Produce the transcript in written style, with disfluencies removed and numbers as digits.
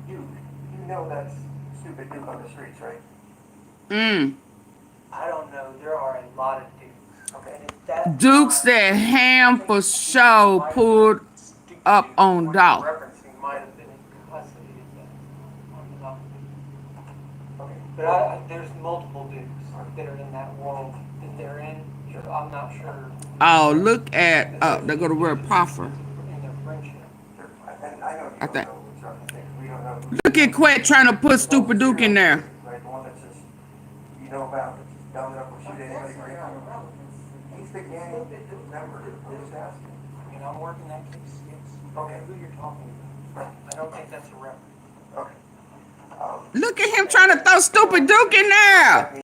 Duke, you know that's stupid Duke on the streets, right? I don't know. There are a lot of Dukes. Okay. Duke's that ham for show pulled up on Dolph. Referencing might have been in custody of that. Okay. But there's multiple Dukes that are in that world that they're in. I'm not sure. Oh, look at, they go to word Poffer. In their friendship. I think. Look at Quet trying to put stupid Duke in there. Right, the one that says, you know about, dumb enough to shoot anybody for anything. He's the gang member. I'm just asking. You know, I'm working that case. Yes. Okay, who you're talking about. I don't think that's a reference. Okay. Look at him trying to throw stupid Duke in there.